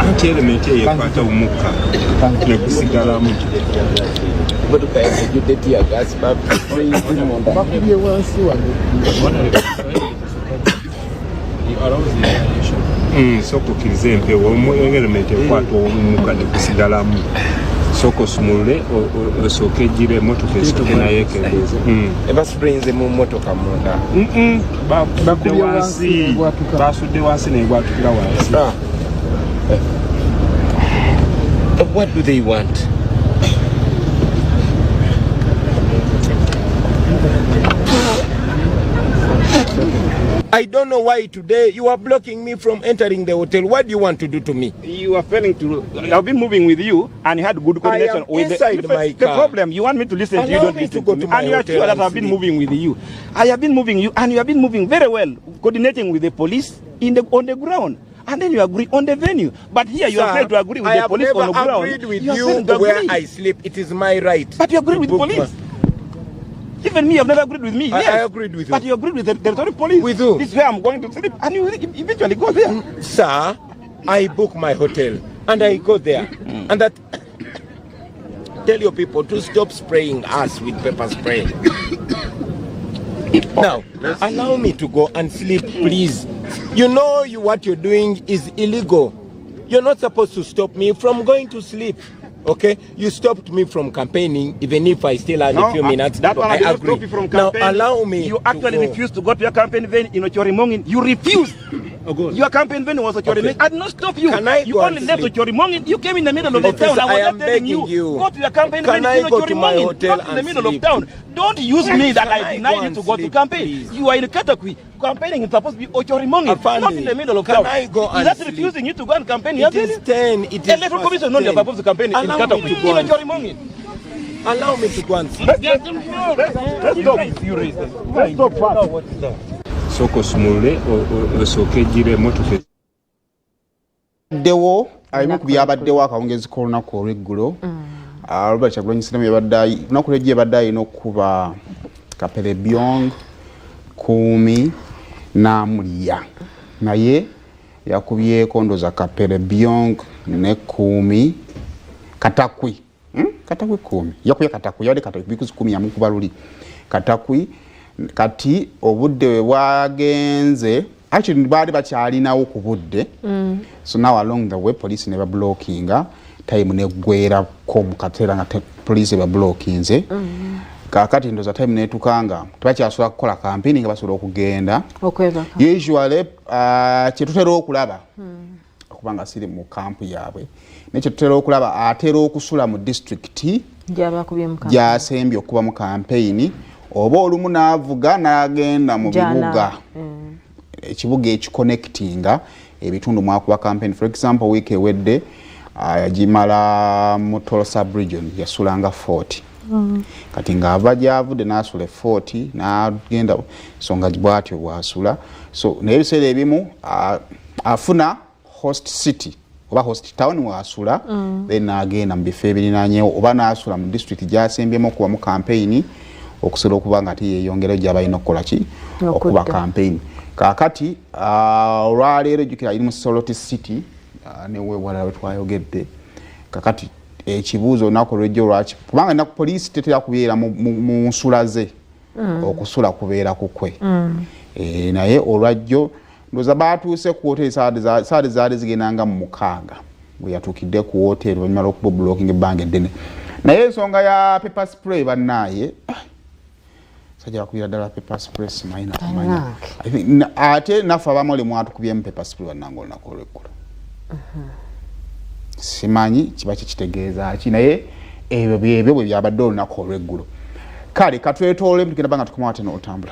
Anti element eyekwata omukka nekusigalamu motoka yajjudde Ttiya Gaasi bakubye wansi soko kirize empewo element ekwata omukka nekusigalamu soko sumulule osooke ejjire emotoka esooke naye ekendeeze ebasuprinze mu motoka munda basudde wansi negwatukira wansi. What do they want? I don't know why today you are blocking me from entering the hotel. What do you want to do to me? You are failing to. I've been moving with you, and you had good coordination with my car. The problem, you want me to listen to you, don't listen to me. And you are sure that I've been moving with you. I have been moving you, and you have been moving very well, coordinating with the police on the ground. And then you agree on the venue. But here you are afraid to agree with the police on the ground. I have never agreed with you where I sleep. It is my right. But you agree with the police. Even me, you have never agreed with me. Yes. I agreed with you. But you agreed with the territory police. With who? This is where I'm going to sleep. And you eventually go there. Sir, I book my hotel. And I go there. And that... Tell your people to stop spraying us with pepper spray. Now, allow me to go and sleep, please. You know what you're doing is illegal. You're not supposed to stop me from going to sleep. Okay? You stopped me from campaigning, even if I still have a few minutes. That one I didn't stop you from campaigning. Now, allow me. You actually refused to go to your campaign venue in Ochorimongin. You refused. Your campaign venue was Ochorimongin. I did not stop you. You only left Ochorimongin. You came in the middle of the town. I was telling you, go to your campaign venue in Ochorimongin. Not in the middle of town. Don't use me that I denied you to go to campaign. You are in Katakwi. Campaigning is supposed to be Ochorimongin, not in the middle of town. Is that refusing you to go and campaign? It is 10. It is Electoral Commission not supposed to campaign in Katakwi. In Ochorimongin. Allow me to go and sleep. Let's stop fast. Soko sumulule osooke ejjire emotoka dewo alimu kubyabaddewo akawungezi k'olunaku olw'eggulo Robert Kyagulanyi sinema yabadde lunaku lw'ejjo yabadde alina okuba Kapere Byong Kuumi n'Amuria naye yakubyeko ndoza Kapere Byong ne Kuumi Katakwi Kuumi yakubye Katakwi yabadde Katakwi bikuzi Kuumi yamukuba luli Katakwi kati obudde we bwagenze actually baali bakyalinawo ku budde so now along the way police never blockinga time neggwerako mu kateera nga police bablockinze kakati ndoza time netukanga tebakyasobola kukola campaigning nga basobola okugenda usually kyetutera okulaba okubanga siri mu kampu yaabwe nekyetutera okulaba atera okusula mu district gyasembye okuba mu campaign oba olumu n'avuga n'agenda mu bibuga ekibuga ekiconnectinga ebitundu mwakuba campaign for example week ewedde yagimala mu Tolo sub-region yasulanga 40 kati ng'ava gyavudde n'asula 40 n'agenda songa bwatyo bwasula so naye ebiseera ebimu afuna host city oba host town wasula then n'agenda mu bifo ebirinaanyeewo oba n'asula mu district gyasembyemu okuba mu campaign okusobola okuba nga tiyeyongerayo gy'aba alina okukola ki okuba campaign kakati olwaleero ejjukira iri mu Soloti City newewala we twayogedde kakati ekibuuzo olunaku olw'ejjo lwaki kubanga naku poliisi tetera kubeera mu nsula ze okusula kubeera kukwe naye olwajjo ndoza baatuuse ku hoteri saade zaali zigendanga mu 6 bwe yatuukidde ku hoteri oluvannyuma lw'okuba blocking ebbanga eddene naye ensonga ya pepper spray bannaaye sajja bakubira ddala pepper spray simanyi ate naffe abamu oli mwatukubyemu pepper spray bannange olunaku olw'eggulo simanyi kiba kikitegeeza ki naye ebyo bwe byabadde olunaku olw'eggulo kale katwetoole tugenda banga tukomawo tena otambula